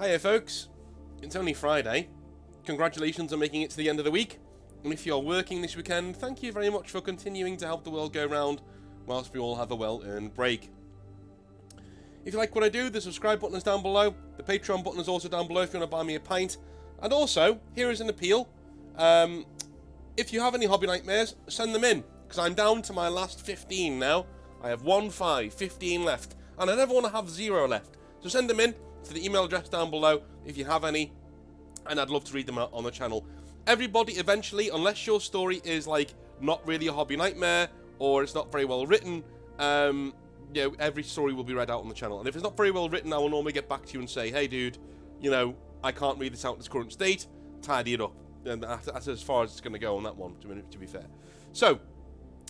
Hiya folks, it's only Friday. Congratulations on making it to the end of the week. And if you're working this weekend, thank you very much for continuing to help the world go round whilst we all have a well-earned break. If you like what I do, the subscribe button is down below. The Patreon button is also down below if you want to buy me a pint. And also, here is an appeal. If you have any hobby nightmares, send them in, because I'm down to my last 15 now. I have 15 left, and I never want to have 0 left. So send them in to the email address down below if you have any, and I'd love to read them out on the channel. Everybody eventually, unless your story is like not really a hobby nightmare or it's not very well written, every story will be read out on the channel. And if it's not very well written, I will normally get back to you and say, hey dude, I can't read this out in its current state, tidy it up. And that's as far as it's going to go on that one, to be fair. So,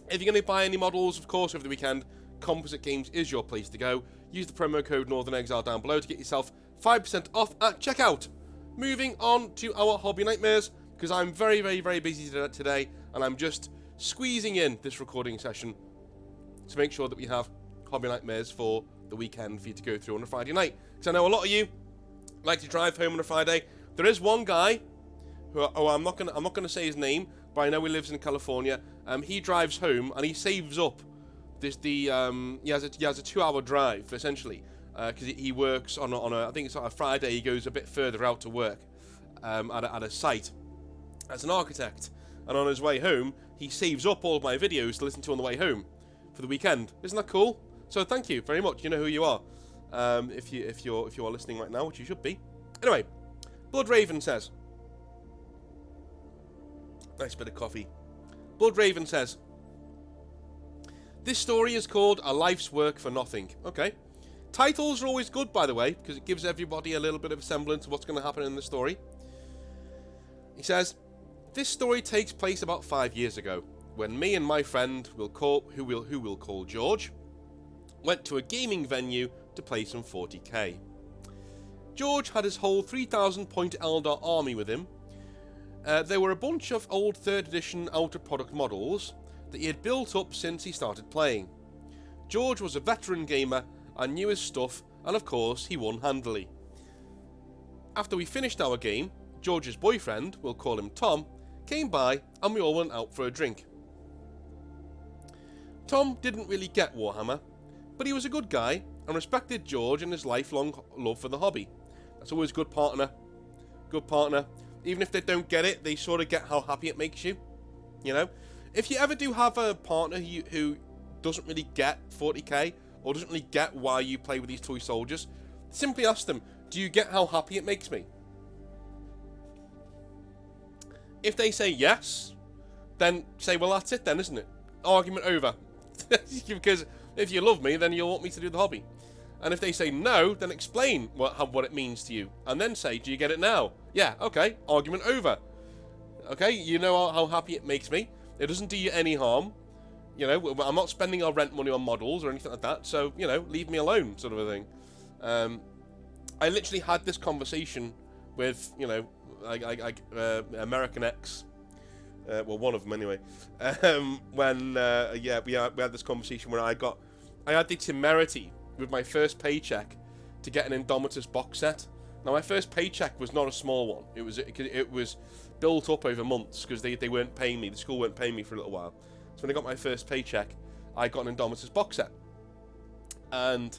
if you're going to buy any models, of course, over the weekend, Composite Games is your place to go. Use the promo code Northern Exile down below to get yourself 5% off at checkout. Moving on to our hobby nightmares, because I'm very, very, very busy today, and I'm just squeezing in this recording session to make sure that we have hobby nightmares for the weekend for you to go through on a Friday night. Because I know a lot of you like to drive home on a Friday. There is one guy who I'm not gonna say his name, but I know he lives in California. He drives home and he saves up he has a 2-hour drive essentially, because he works on a I think it's on a Friday. He goes a bit further out to work at a site as an architect, and on his way home he saves up all of my videos to listen to on the way home for the weekend. Isn't that cool? So thank you very much. You know who you are, if you are listening right now, which you should be. Anyway, Blood Raven says, nice bit of coffee. Blood Raven says, this story is called A Life's Work for Nothing. Okay. Titles are always good, by the way, because it gives everybody a little bit of a semblance of what's going to happen in the story. He says, this story takes place about 5 years ago, when me and my friend, who we'll call George, went to a gaming venue to play some 40k. George had his whole 3,000 point Eldar army with him. There were a bunch of old 3rd edition Outer Product models that he had built up since he started playing. George was a veteran gamer and knew his stuff, and of course he won handily. After we finished our game, George's boyfriend, we'll call him Tom, came by and we all went out for a drink. Tom didn't really get Warhammer, but he was a good guy and respected George and his lifelong love for the hobby. That's always a good partner. Good partner. Even if they don't get it, they sort of get how happy it makes you. If you ever do have a partner who doesn't really get 40k, or doesn't really get why you play with these toy soldiers, simply ask them, do you get how happy it makes me? If they say yes, then say, well, that's it then, isn't it? Argument over. Because if you love me, then you'll want me to do the hobby. And if they say no, then explain what it means to you. And then say, do you get it now? Yeah, okay, argument over. Okay, you know how happy it makes me. It doesn't do you any harm. I'm not spending our rent money on models or anything like that. So, leave me alone, sort of a thing. I literally had this conversation with, American X. Well, one of them anyway. When we had this conversation where I had the temerity with my first paycheck to get an Indomitus box set. Now, my first paycheck was not a small one. It was built up over months because they weren't paying me. The school weren't paying me for a little while. So when I got my first paycheck, I got an Indomitus box set. And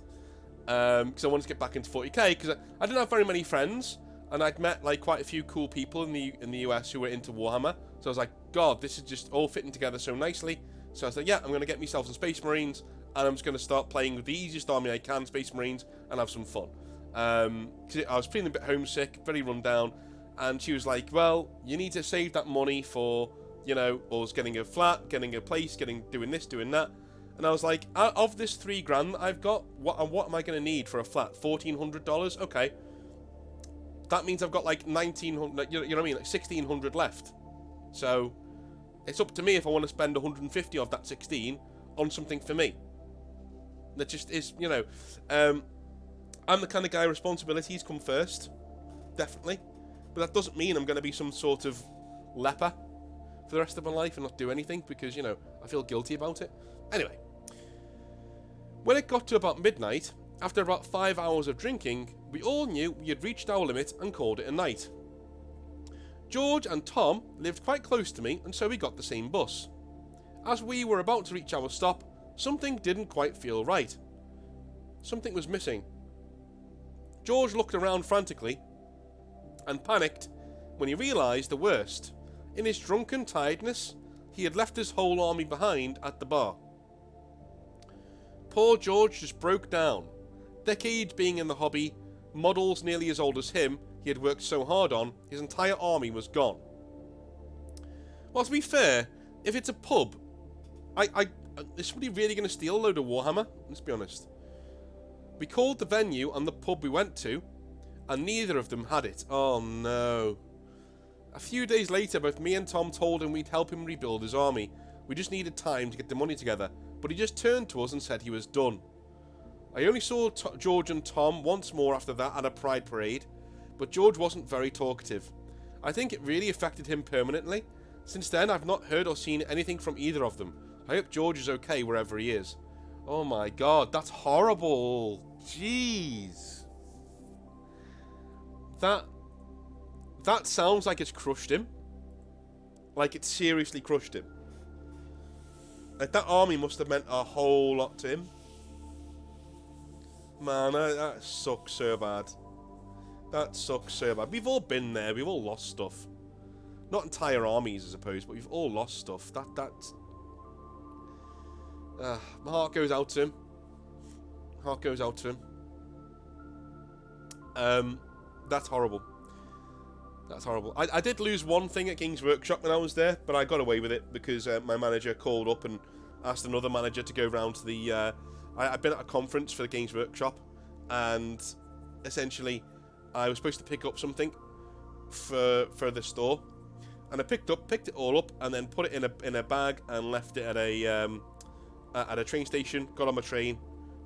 because I wanted to get back into 40k, because I didn't have very many friends, and I'd met quite a few cool people in the US who were into Warhammer. So I was like, God, this is just all fitting together so nicely. So I was like, yeah, I'm going to get myself some Space Marines, and I'm just going to start playing with the easiest army I can, Space Marines, and have some fun. Cause I was feeling a bit homesick, very run down, and she was like, well, you need to save that money for, us getting a flat, getting a place, doing this, doing that. And I was like, out of this $3,000 that I've got, what am I going to need for a flat? $1,400? Okay. That means I've got like $1,900, you know what I mean? Like $1,600 left. So it's up to me if I want to spend 150 of that 16 on something for me. That just is, I'm the kind of guy, responsibilities come first, definitely. But that doesn't mean I'm going to be some sort of leper for the rest of my life and not do anything because, I feel guilty about it. Anyway, when it got to about midnight, after about 5 hours of drinking, we all knew we had reached our limit and called it a night. George and Tom lived quite close to me, and so we got the same bus. As we were about to reach our stop, something didn't quite feel right. Something was missing. George looked around frantically and panicked when he realised the worst. In his drunken tiredness, he had left his whole army behind at the bar. Poor George just broke down. Decades being in the hobby, models nearly as old as him he had worked so hard on, his entire army was gone. Well, to be fair, if it's a pub, is somebody really going to steal a load of Warhammer? Let's be honest. We called the venue and the pub we went to, and neither of them had it. Oh no. A few days later, both me and Tom told him we'd help him rebuild his army. We just needed time to get the money together, but he just turned to us and said he was done. I only saw George and Tom once more after that at a pride parade, but George wasn't very talkative. I think it really affected him permanently. Since then, I've not heard or seen anything from either of them. I hope George is okay wherever he is. Oh my god, that's horrible. Jeez. That sounds like it's crushed him. Like it seriously crushed him. Like that army must have meant a whole lot to him. Man, that sucks so bad. That sucks so bad. We've all been there. We've all lost stuff. Not entire armies, I suppose, but we've all lost stuff. My heart goes out to him. Heart goes out to him. That's horrible. That's horrible. I did lose one thing at Games Workshop when I was there, but I got away with it because my manager called up and asked another manager to go round to the... I've been at a conference for the Games Workshop, and essentially I was supposed to pick up something for the store, and I picked it all up, and then put it in a bag and left it at a train station. Got on my train,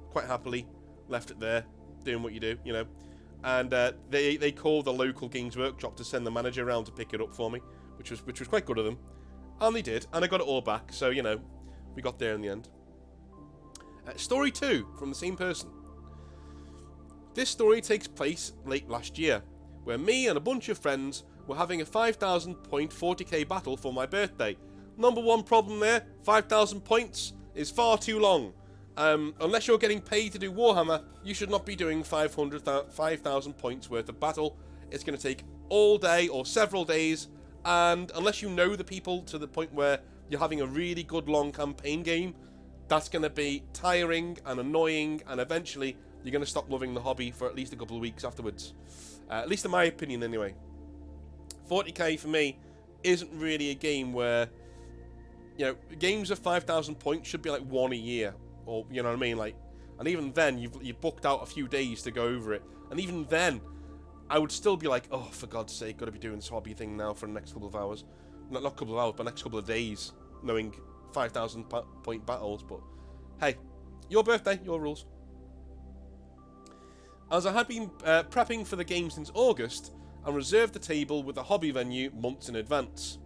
quite happily, left it there, doing what you do, you know. And they called the local Games Workshop to send the manager around to pick it up for me, which was quite good of them, and they did, and I got it all back. So you know, we got there in the end. Story 2 from the same person. This story takes place late last year, where me and a bunch of friends were having a 5,000 point 40k battle for my birthday. Number one problem there, 5,000 points is far too long. Unless you're getting paid to do Warhammer, you should not be doing 5,000 points worth of battle. It's going to take all day or several days, and unless you know the people to the point where you're having a really good long campaign game, that's going to be tiring and annoying, and eventually you're going to stop loving the hobby for at least a couple of weeks afterwards. At least in my opinion anyway. 40k for me isn't really a game where, you know, games of 5,000 points should be like one a year, or you know what I mean, like, and even then you've booked out a few days to go over it, and even then I would still be like, oh, for God's sake, got to be doing this hobby thing now for the next couple of hours, not couple of hours, but next couple of days, knowing 5,000 point battles. But hey, your birthday, your rules. As I had been prepping for the game since August, and reserved the table with the hobby venue months in advance.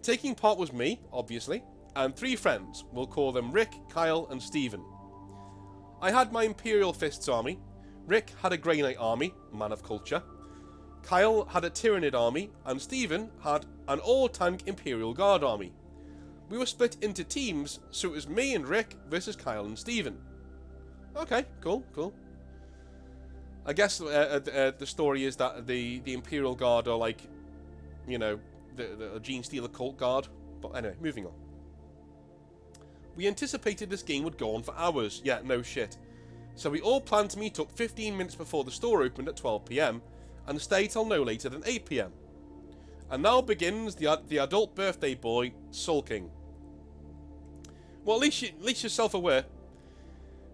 Taking part was me, obviously, and 3 friends. We'll call them Rick, Kyle, and Stephen. I had my Imperial Fists army. Rick had a Grey Knight army, man of culture. Kyle had a Tyrannid army, and Stephen had an all-tank Imperial Guard army. We were split into teams, so it was me and Rick versus Kyle and Stephen. Okay, cool. I guess the story is that the Imperial Guard are like, you know, the Gene Stealer cult guard. But anyway, moving on. We anticipated this game would go on for hours. Yeah, no shit. So we all planned to meet up 15 minutes before the store opened at 12 PM and stay till no later than 8 PM. And now begins the adult birthday boy sulking. Well, at least you're self-aware.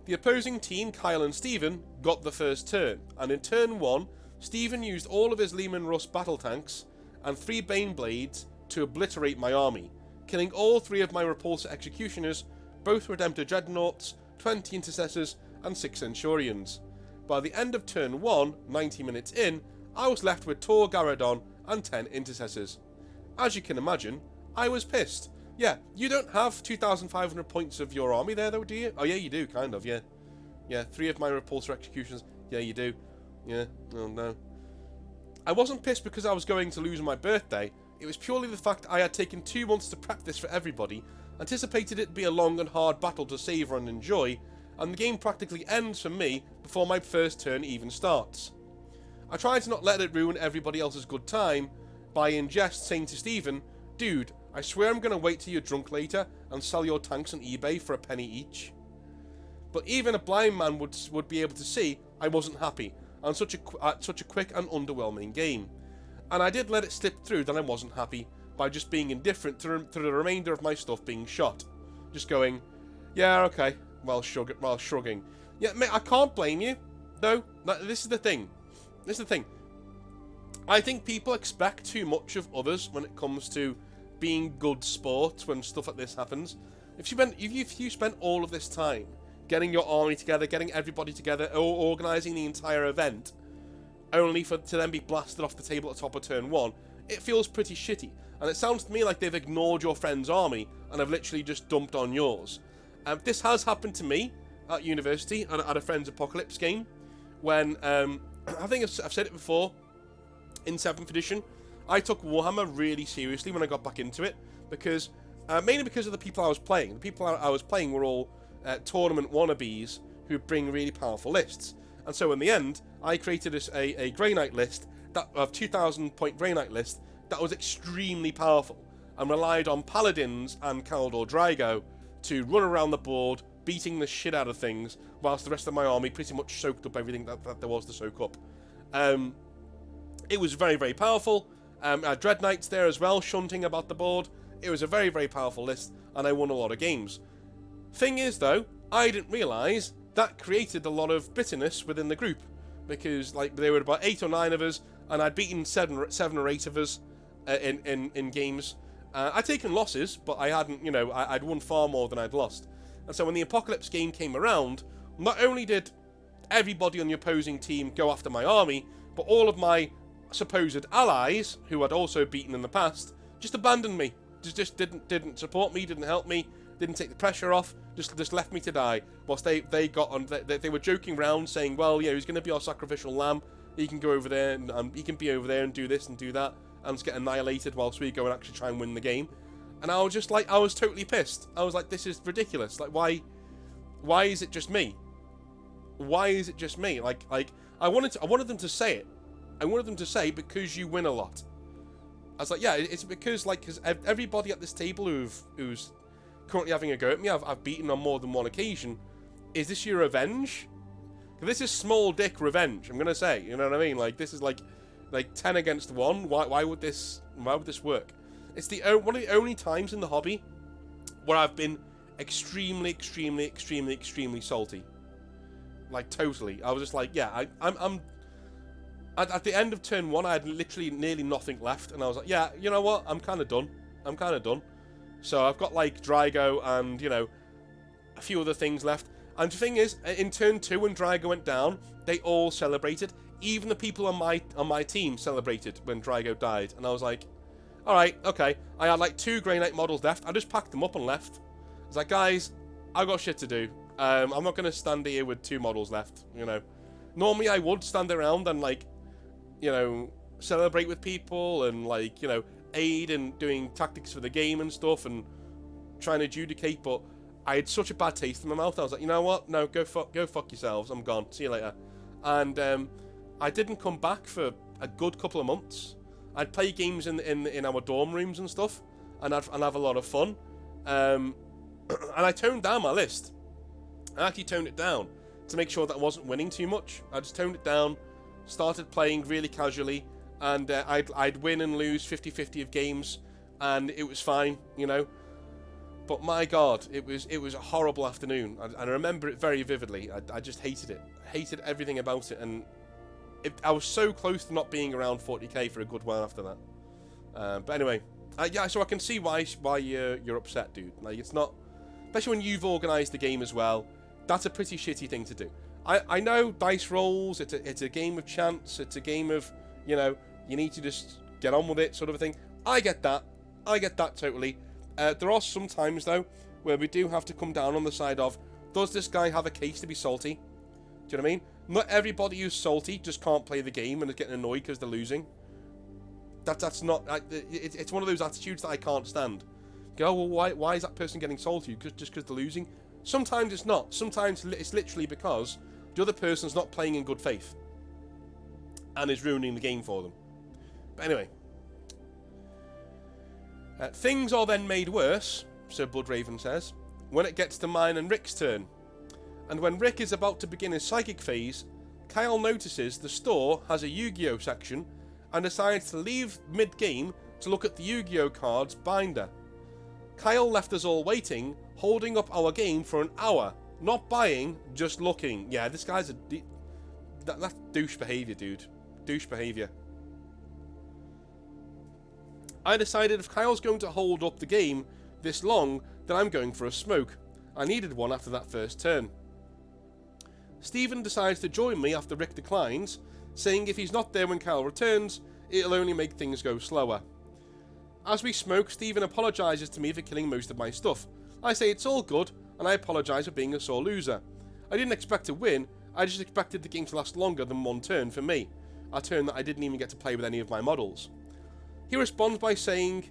The opposing team, Kyle and Stephen, got the first turn, and in turn 1, Stephen used all of his Leman Russ battle tanks and 3 Bane Blades to obliterate my army, killing all 3 of my Repulsor Executioners, both Redemptor Dreadnoughts, 20 Intercessors, and 6 Centurions. By the end of turn 1, 90 minutes in, I was left with Tor Garadon and 10 Intercessors. As you can imagine, I was pissed. Yeah, you don't have 2,500 points of your army there though, do you? Oh yeah, you do, kind of, yeah. Yeah, 3 of my Repulsor Executions, yeah, you do. Yeah, oh no. I wasn't pissed because I was going to lose my birthday. It was purely the fact I had taken 2 months to prep this for everybody, anticipated it to be a long and hard battle to savour and enjoy, and the game practically ends for me before my first turn even starts. I tried to not let it ruin everybody else's good time by in jest saying to Stephen, "Dude, I swear I'm going to wait till you're drunk later and sell your tanks on eBay for a penny each." But even a blind man would be able to see I wasn't happy on such a quick and underwhelming game. And I did let it slip through that I wasn't happy by just being indifferent to the remainder of my stuff being shot. Just going, yeah, okay, while shrugging. Yeah, mate, I can't blame you. No, this is the thing. I think people expect too much of others when it comes to being good sports when stuff like this happens. If you spent all of this time getting your army together, getting everybody together, or organising the entire event, only to then be blasted off the table at the top of turn 1, it feels pretty shitty. And it sounds to me like they've ignored your friend's army and have literally just dumped on yours. This has happened to me at university and at a friend's Apocalypse game, when, I think I've said it before, in 7th edition, I took Warhammer really seriously when I got back into it, because mainly because of the people I was playing. The people I was playing were all tournament wannabes who bring really powerful lists. And so in the end, I created a Grey Knight list, of 2,000 point Grey Knight list, that was extremely powerful, and relied on Paladins and Kaldor Drago to run around the board, beating the shit out of things, whilst the rest of my army pretty much soaked up everything that there was to soak up. It was very, very powerful. I had Dread Knights there as well, shunting about the board. It was a very, very powerful list, and I won a lot of games. Thing is, though, I didn't realise that created a lot of bitterness within the group, because like there were about 8 or 9 of us, and I'd beaten 7 or 8 of us in games. I'd taken losses, but I hadn't, I'd won far more than I'd lost. And so when the Apocalypse game came around, not only did everybody on the opposing team go after my army, but all of my supposed allies, who I'd also beaten in the past, just abandoned me. Just didn't support me, didn't help me, didn't take the pressure off, just left me to die. Whilst they got on, they were joking around saying, well, he's going to be our sacrificial lamb. He can go over there and he can be over there and do this and do that, and just get annihilated whilst we go and actually try and win the game. And I was just like, I was totally pissed. I was like, this is ridiculous. Like, why is it just me? Why is it just me? Like I wanted them to say it. I wanted them to say, because you win a lot. I was like, yeah, it's because everybody at this table who's currently having a go at me, I've beaten on more than one occasion. Is this your revenge? This is small dick revenge, I'm gonna say. You know what I mean? Like, this is like 10 against 1. Why would this work? It's one of the only times in the hobby where I've been extremely salty. Like, totally. I was just like, yeah, I'm at the end of turn 1, I had literally nearly nothing left, and I was like, yeah, you know what? I'm kind of done. So I've got like Drago and a few other things left. And the thing is, in turn 2, when Drago went down, they all celebrated. Even the people on my team celebrated when Drago died, and I was like, all right, okay. I had like 2 Grey Knight models left. I just packed them up and left. I was like, guys, I've got shit to do. I'm not going to stand here with 2 models left. Normally I would stand around and celebrate with people and aid in doing tactics for the game and stuff and trying to adjudicate, but I had such a bad taste in my mouth. I was like, you know what? No, go fuck yourselves. I'm gone. See you later. And I didn't come back for a good couple of months. I'd play games in our dorm rooms and stuff, and have a lot of fun. And I toned down my list. I actually toned it down to make sure that I wasn't winning too much. I just toned it down, started playing really casually, and I'd win and lose 50-50 of games, and it was fine, But my God, it was a horrible afternoon. I remember it very vividly. I just hated it. Hated everything about it, and I was so close to not being around 40k for a good while after that. But anyway, yeah, so I can see why you're upset, dude. Like, it's not, especially when you've organised the game as well. That's a pretty shitty thing to do. I know dice rolls. It's a game of chance. It's a game of you need to just get on with it, sort of a thing. I get that totally. There are some times though where we do have to come down on the side of, does this guy have a case to be salty? Do you know what I mean? Not everybody who's salty just can't play the game and is getting annoyed because they're losing. That's not... It's one of those attitudes that I can't stand. Go, well, why is that person getting salty? Just because they're losing? Sometimes it's not. Sometimes it's literally because the other person's not playing in good faith and is ruining the game for them. But anyway. Things are then made worse, Sir Bloodraven says, when it gets to mine and Rick's turn. And when Rick is about to begin his psychic phase, Kyle notices the store has a Yu-Gi-Oh section and decides to leave mid-game to look at the Yu-Gi-Oh cards binder. Kyle left us all waiting, holding up our game for an hour, not buying, just looking. Yeah, this guy's that's douche behaviour, dude. Douche behaviour. I decided if Kyle's going to hold up the game this long, then I'm going for a smoke. I needed one after that first turn. Stephen decides to join me after Rick declines, saying if he's not there when Kyle returns, it'll only make things go slower. As we smoke, Stephen apologises to me for killing most of my stuff. I say it's all good, and I apologise for being a sore loser. I didn't expect to win, I just expected the game to last longer than one turn for me, a turn that I didn't even get to play with any of my models. He responds by saying,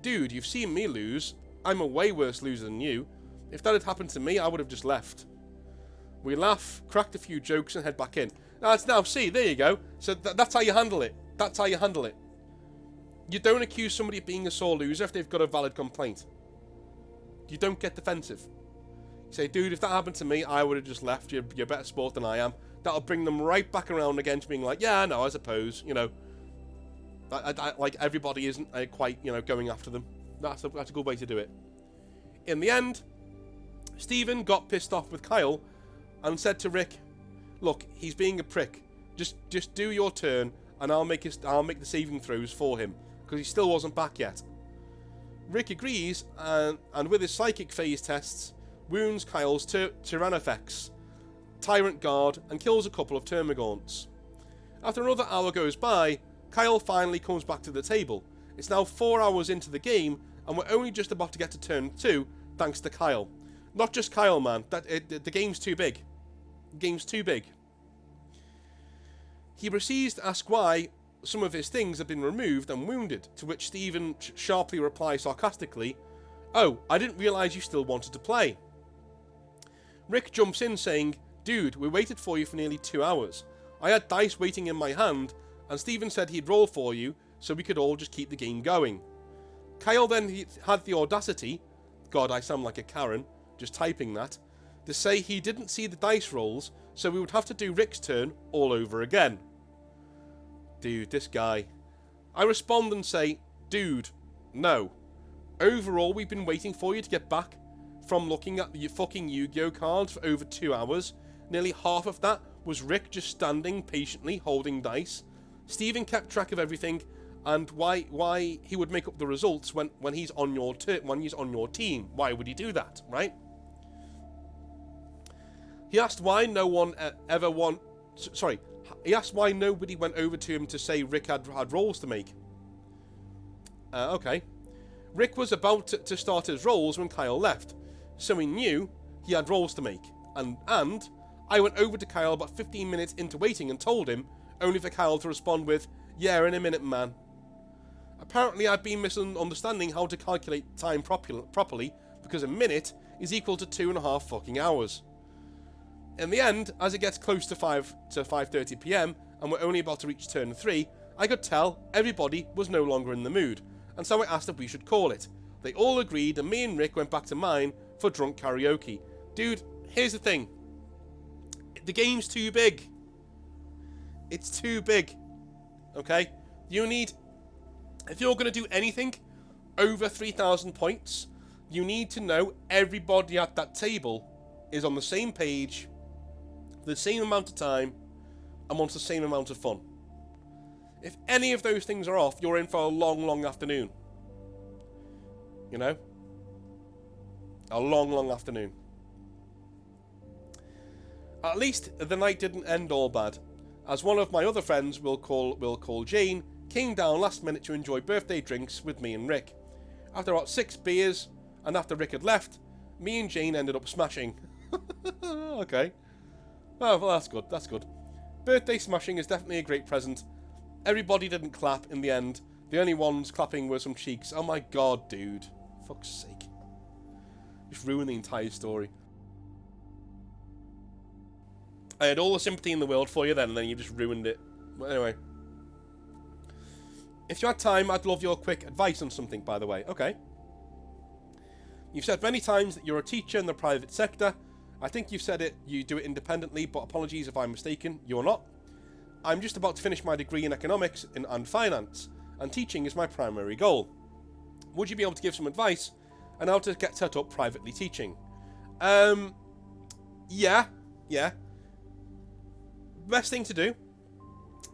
dude, you've seen me lose. I'm a way worse loser than you. If that had happened to me, I would have just left. We laugh, cracked a few jokes, and head back in. Now, see, there you go. So that's how you handle it. That's how you handle it. You don't accuse somebody of being a sore loser if they've got a valid complaint. You don't get defensive. You say, dude, if that happened to me, I would have just left. You're a better sport than I am. That'll bring them right back around again to being like, yeah, no, I suppose, you know. Like, everybody isn't quite, you know, going after them. That's a good way to do it. In the end, Stephen got pissed off with Kyle and said to Rick, look, he's being a prick. Just do your turn and I'll make the saving throws for him, because he still wasn't back yet. Rick agrees and with his psychic phase tests, wounds Kyle's Tyrannofex, Tyrant Guard, and kills a couple of Termagants. After another hour goes by, Kyle finally comes back to the table. It's now 4 hours into the game, and we're only just about to get to turn 2, thanks to Kyle. Not just Kyle, man. The game's too big. The game's too big. He proceeds to ask why some of his things have been removed and wounded, to which Stephen sharply replies sarcastically, oh, I didn't realise you still wanted to play. Rick jumps in saying, dude, we waited for you for nearly 2 hours. I had dice waiting in my hand, and Stephen said he'd roll for you, so we could all just keep the game going. Kyle then had the audacity, God, I sound like a Karen, just typing that, to say he didn't see the dice rolls, so we would have to do Rick's turn all over again. Dude, this guy. I respond and say, dude, no. Overall, we've been waiting for you to get back from looking at the fucking Yu-Gi-Oh cards for over 2 hours. Nearly half of that was Rick just standing patiently holding dice. Stephen kept track of everything, and why he would make up the results when he's on your team. Why would he do that, right? He asked why he asked why nobody went over to him to say Rick had rolls to make. Okay. Rick was about to start his rolls when Kyle left, so he knew he had rolls to make. And I went over to Kyle about 15 minutes into waiting and told him, only for Kyle to respond with, yeah, in a minute, man. Apparently I'd been misunderstanding how to calculate time properly, because a minute is equal to 2.5 fucking hours. In the end, as it gets close to 5:30 PM, and we're only about to reach turn 3, I could tell everybody was no longer in the mood, and so I asked if we should call it. They all agreed, and me and Rick went back to mine for drunk karaoke. Dude, here's the thing. The game's too big. It's too big. Okay? If you're going to do anything over 3,000 points, you need to know everybody at that table is on the same page, for the same amount of time, and wants the same amount of fun. If any of those things are off, you're in for a long, long afternoon. You know? A long, long afternoon. At least the night didn't end all bad, as one of my other friends, we'll call Jane, came down last minute to enjoy birthday drinks with me and Rick. After about 6 beers, and after Rick had left, me and Jane ended up smashing. Okay. Oh, well, that's good. That's good. Birthday smashing is definitely a great present. Everybody didn't clap in the end. The only ones clapping were some cheeks. Oh my god, dude. Fuck's sake. Just ruined the entire story. I had all the sympathy in the world for you then, and then you just ruined it. But anyway. If you had time, I'd love your quick advice on something, by the way. Okay. You've said many times that you're a teacher in the private sector. I think you've said you do it independently, but apologies if I'm mistaken. You're not. I'm just about to finish my degree in economics and finance, and teaching is my primary goal. Would you be able to give some advice on how to get set up privately teaching? Yeah. Best thing to do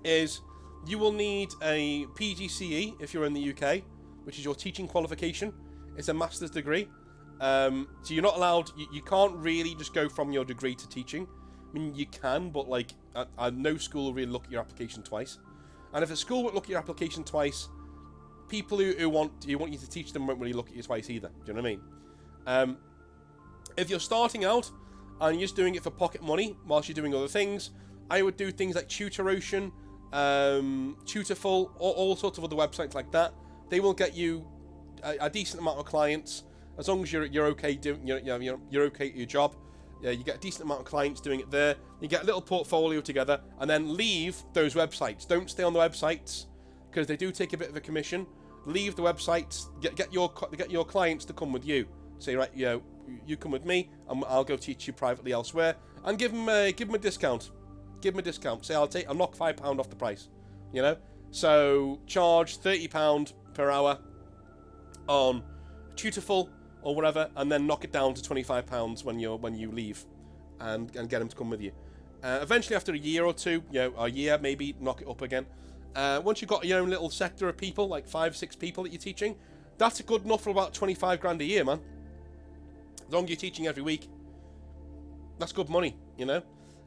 is you will need a PGCE if you're in the UK, which is your teaching qualification. It's a master's degree. So you're not allowed, you can't really just go from your degree to teaching. I mean, you can, but like, no school will really look at your application twice. And if a school would look at your application twice, people who want you to teach them won't really look at you twice either. Do you know what I mean? If you're starting out and you're just doing it for pocket money whilst you're doing other things, I would do things like Tutor-Ocean, Tutorful, or all sorts of other websites like that. They will get you a decent amount of clients as long as you're okay doing you're okay at your job. Yeah, you get a decent amount of clients doing it there. You get a little portfolio together, and then leave those websites. Don't stay on the websites because they do take a bit of a commission. Leave the websites. Get your clients to come with you. Say, right, you come with me, and I'll go teach you privately elsewhere, and give them a discount. Give them a discount. Say, I'll knock £5 off the price. So charge £30 per hour on Tutorful or whatever, and then knock it down to £25 when you leave, and get them to come with you. Eventually, after a year or two, a year maybe, knock it up again. Once you've got your own little sector of people, like 5-6 people that you're teaching, that's good enough for about 25 grand a year, man. As long as you're teaching every week, that's good money, And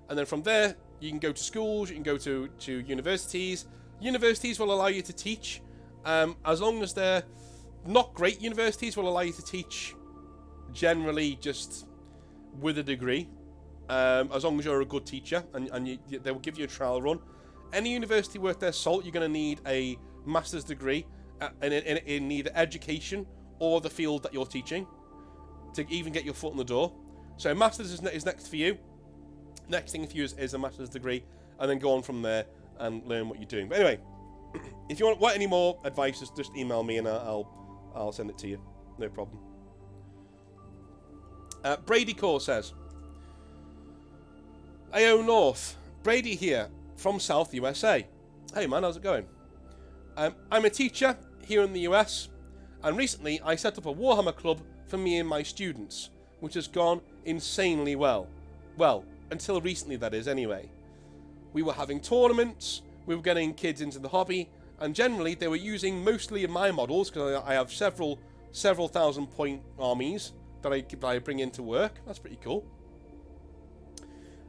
then from there, you can go to schools, you can go to universities. Universities will allow you to teach, as long as they're not great. Universities will allow you to teach generally just with a degree, as long as you're a good teacher, and they will give you a trial run. Any university worth their salt, you're going to need a master's degree in either education or the field that you're teaching to even get your foot in the door. So a master's is next for you. Next thing for you is a master's degree, and then go on from there and learn what you're doing. But anyway, if you want any more advice, just email me and I'll send it to you. No problem. Brady Core says, Ayo North, Brady here from South USA. Hey man, how's it going? I'm a teacher here in the US, and recently I set up a Warhammer club for me and my students, which has gone insanely well. Well, until recently, that is, anyway. We were having tournaments, we were getting kids into the hobby, and generally they were using mostly of my models, because I have several 1,000-point armies that I bring into work. That's pretty cool.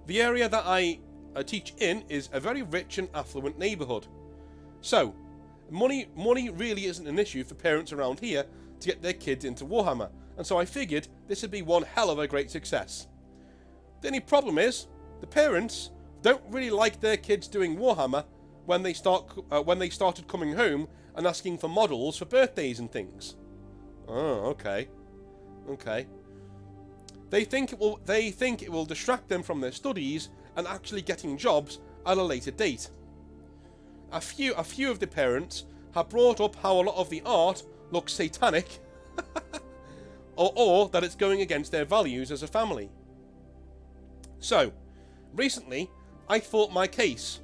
The area that I teach in is a very rich and affluent neighbourhood. So, money really isn't an issue for parents around here to get their kids into Warhammer, and so I figured this would be one hell of a great success. The only problem is, the parents don't really like their kids doing Warhammer when they started coming home and asking for models for birthdays and things. Oh, okay. They think it will distract them from their studies and actually getting jobs at a later date. A few of the parents have brought up how a lot of the art looks satanic, or that it's going against their values as a family. So, recently, I fought my case.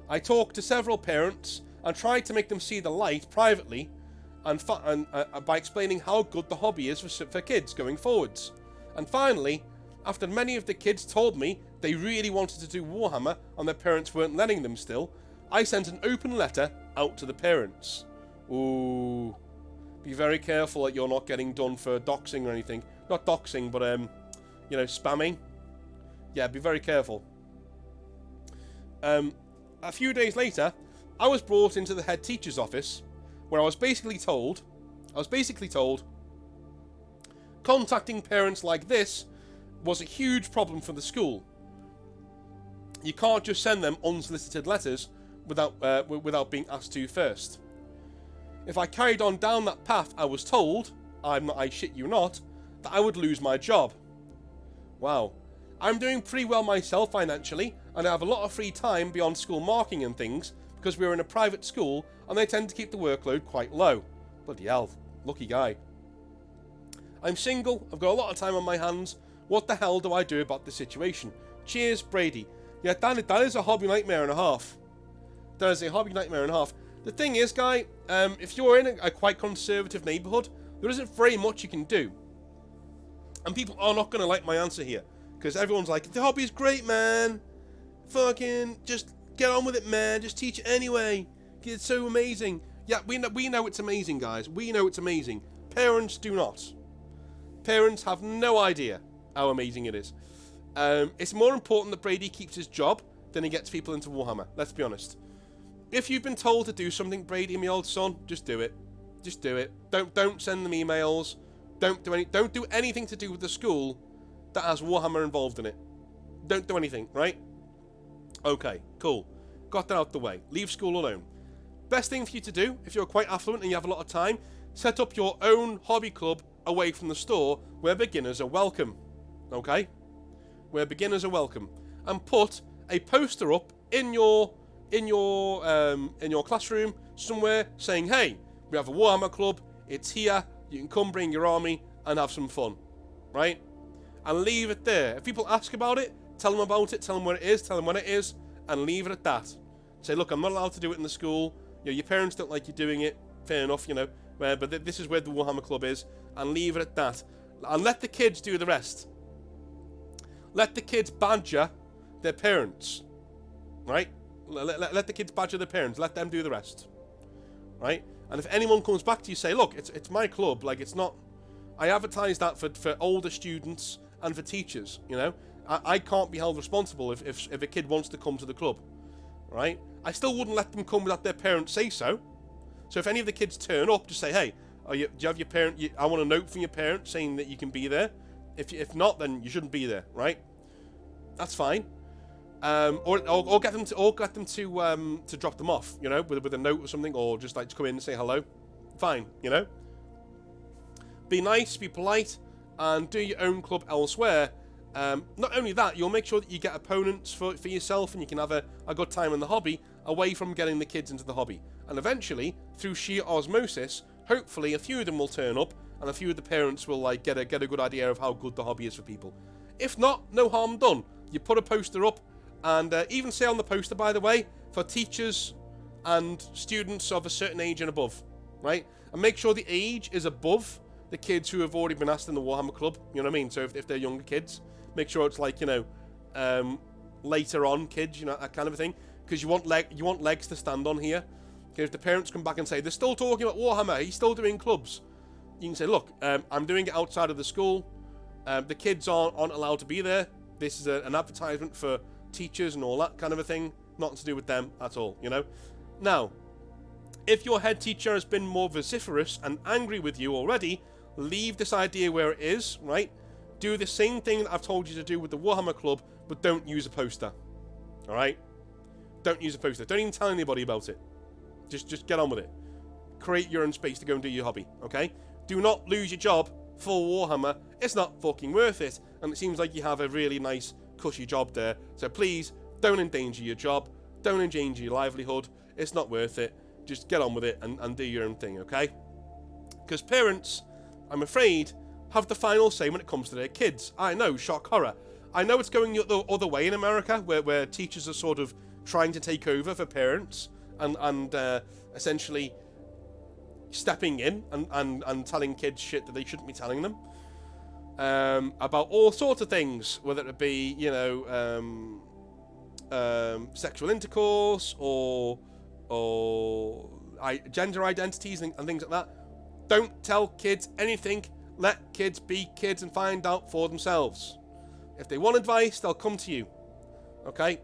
I talked to several parents and tried to make them see the light privately, and by explaining how good the hobby is for kids going forwards. And finally, after many of the kids told me they really wanted to do Warhammer and their parents weren't letting them still, I sent an open letter out to the parents. Ooh. Be very careful that you're not getting done for doxing or anything. Not doxing, but, spamming. Yeah, be very careful. A few days later, I was brought into the head teacher's office, where I was basically told, contacting parents like this was a huge problem for the school. You can't just send them unsolicited letters without being asked to first. If I carried on down that path, I was told, I shit you not, that I would lose my job. Wow. I'm doing pretty well myself financially, and I have a lot of free time beyond school marking and things, because we're in a private school, and they tend to keep the workload quite low. Bloody hell, lucky guy. I'm single, I've got a lot of time on my hands. What the hell do I do about the situation? Cheers, Brady. Yeah, that is a hobby nightmare and a half. That is a hobby nightmare and a half. The thing is, guy, if you're in a quite conservative neighbourhood, there isn't very much you can do. And people are not going to like my answer here. Because everyone's like, the hobby is great, man. Fucking, just get on with it, man. Just teach it anyway. It's so amazing. Yeah, we know it's amazing, guys. We know it's amazing. Parents do not. Parents have no idea how amazing it is. It's more important that Brady keeps his job than he gets people into Warhammer. Let's be honest. If you've been told to do something, Brady, my old son, just do it. Just do it. Don't send them emails. Don't do anything to do with the school that has Warhammer involved in it. Don't do anything, right? Okay, cool. Got that out the way. Leave school alone. Best thing for you to do, if you're quite affluent and you have a lot of time, set up your own hobby club away from the store where beginners are welcome. Okay? Where beginners are welcome. And put a poster up in your classroom somewhere saying, hey, we have a Warhammer club, it's here, you can come bring your army and have some fun, right? And leave it there. If people ask about it, tell them about it, tell them where it is, tell them when it is, and leave it at that. Say, look, I'm not allowed to do it in the school, you know, your parents don't like you doing it, fair enough, you know, but this is where the Warhammer club is, and leave it at that. And let the kids do the rest. Let the kids badger their parents, right? Let the kids badger their parents. Let them do the rest, right? And if anyone comes back to you, say, look, it's my club. Like, it's not... I advertise that for older students and for teachers, you know? I can't be held responsible if a kid wants to come to the club, right? I still wouldn't let them come without their parents say so. So if any of the kids turn up, just say, hey, do you have your parent... I want a note from your parents saying that you can be there. If not, then you shouldn't be there, right? That's fine. Or get them to drop them off, you know, with a note or something, or just like to come in and say hello. Fine, you know. Be nice, be polite, and do your own club elsewhere. Not only that, you'll make sure that you get opponents for yourself, and you can have a good time in the hobby away from getting the kids into the hobby. And eventually, through sheer osmosis, hopefully a few of them will turn up, and a few of the parents will like get a good idea of how good the hobby is for people. If not, no harm done. You put a poster up, and even say on the poster, by the way, for teachers and students of a certain age and above, right? And make sure the age is above the kids who have already been asked in the Warhammer Club, you know what I mean? So if they're younger kids, make sure it's like, you know, later on kids, you know, that kind of a thing. Because you want legs to stand on here. Because if the parents come back and say, they're still talking about Warhammer, he's still doing clubs, you can say, look, I'm doing it outside of the school. The kids aren't allowed to be there. This is an advertisement for teachers and all that kind of a thing. Nothing to do with them at all, you know. Now, if your head teacher has been more vociferous and angry with you already, leave this idea where it is, right? Do the same thing that I've told you to do with the Warhammer Club, but don't use a poster, all right? Don't use a poster. Don't even tell anybody about it. Just get on with it. Create your own space to go and do your hobby, okay? Do not lose your job for Warhammer. It's not fucking worth it. And it seems like you have a really nice, cushy job there. So please, don't endanger your job. Don't endanger your livelihood. It's not worth it. Just get on with it and do your own thing, okay? Because parents, I'm afraid, have the final say when it comes to their kids. I know, shock horror. I know it's going the other way in America, where teachers are sort of trying to take over for parents and essentially stepping in and telling kids shit that they shouldn't be telling them. About all sorts of things, whether it be, you know, sexual intercourse or gender identities and things like that. Don't tell kids anything. Let kids be kids and find out for themselves. If they want advice, they'll come to you. Okay?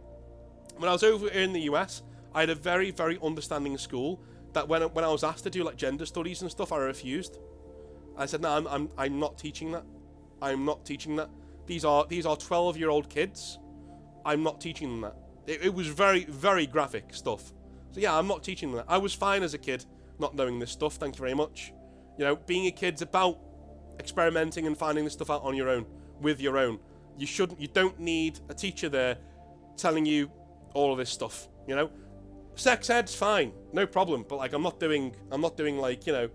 When I was over in the US, I had a very, very understanding school that when I was asked to do like gender studies and stuff, I refused. I said, no, I'm not teaching that. I'm not teaching that. These are 12-year-old kids. I'm not teaching them that. It was very, very graphic stuff. So yeah, I'm not teaching them that. I was fine as a kid not knowing this stuff, thank you very much. You know, being a kid's about experimenting and finding this stuff out on your own, with your own. You don't need a teacher there telling you all of this stuff, you know? Sex ed's fine, no problem, but like I'm not doing like, you know,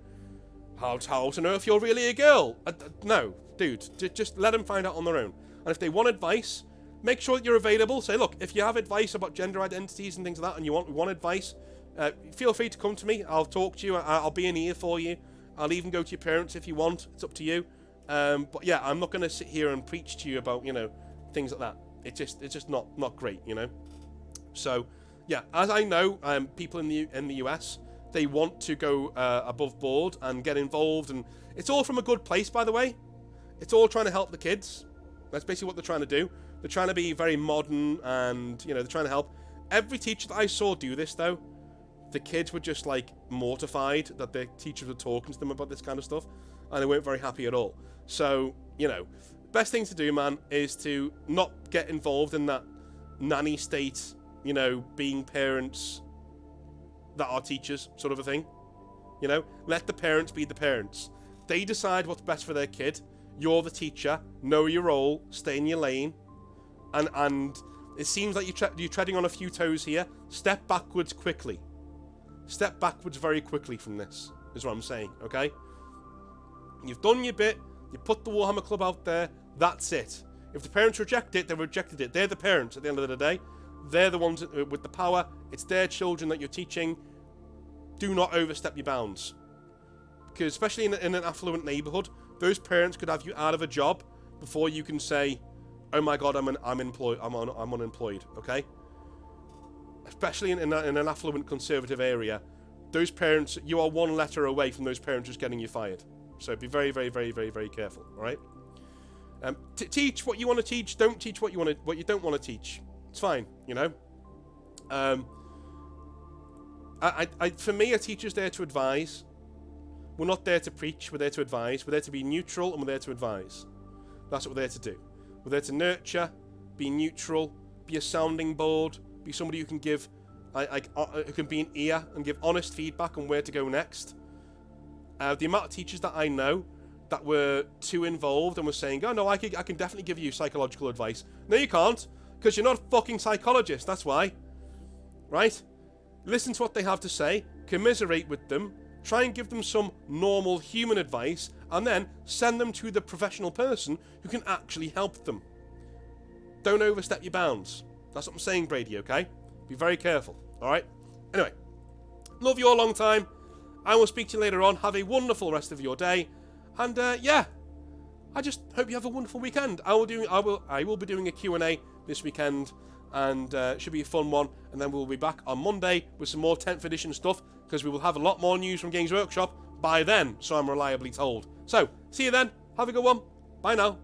how to know if you're really a girl. No, dude, just let them find out on their own. And if they want advice, make sure that you're available. Say, look, if you have advice about gender identities and things like that, and you want advice, feel free to come to me. I'll talk to you. I'll be an ear for you. I'll even go to your parents if you want. It's up to you. But yeah, I'm not going to sit here and preach to you about, you know, things like that. It's just not great, you know. So yeah, as I know, people in the US, they want to go above board and get involved, and it's all from a good place, by the way. It's all trying to help the kids. That's basically what they're trying to do. They're trying to be very modern, and you know, they're trying to help. Every teacher that I saw do this, though, the kids were just like mortified that their teachers were talking to them about this kind of stuff, and they weren't very happy at all. So, you know, best thing to do, man, is to not get involved in that nanny state, you know, being parents that are teachers sort of a thing. You know, let the parents be the parents. They decide what's best for their kid. You're the teacher. Know your role. Stay in your lane. And it seems like you're treading on a few toes here. Step backwards quickly. Step backwards very quickly from this, is what I'm saying, okay? You've done your bit. You put the Warhammer Club out there. That's it. If the parents reject it, they rejected it. They're the parents at the end of the day. They're the ones with the power. It's their children that you're teaching. Do not overstep your bounds. Because especially in an affluent neighborhood, those parents could have you out of a job before you can say, "Oh my God, I'm unemployed." Okay. Especially in an affluent conservative area, those parents, you are one letter away from those parents just getting you fired. So be very, very, very, very, very careful. All right. Teach what you want to teach. Don't teach what you don't want to teach. It's fine, you know. For me, a teacher's there to advise. We're not there to preach. We're there to advise. We're there to be neutral, and we're there to advise. That's what we're there to do. We're there to nurture, be neutral, be a sounding board, be somebody who can give, who can be an ear and give honest feedback on where to go next. The amount of teachers that I know that were too involved and were saying, "Oh no, I can definitely give you psychological advice." No, you can't, because you're not a fucking psychologist. That's why, right? Listen to what they have to say, commiserate with them, try and give them some normal human advice, and then send them to the professional person who can actually help them. Don't overstep your bounds. That's what I'm saying, Brady, okay? Be very careful, alright? Anyway, love you all long time. I will speak to you later on. Have a wonderful rest of your day. And yeah, I just hope you have a wonderful weekend. I will be doing a Q&A this weekend, and it should be a fun one. And then we'll be back on Monday with some more 10th edition stuff, because we will have a lot more news from Games Workshop by then, so I'm reliably told. So, see you then. Have a good one. Bye now.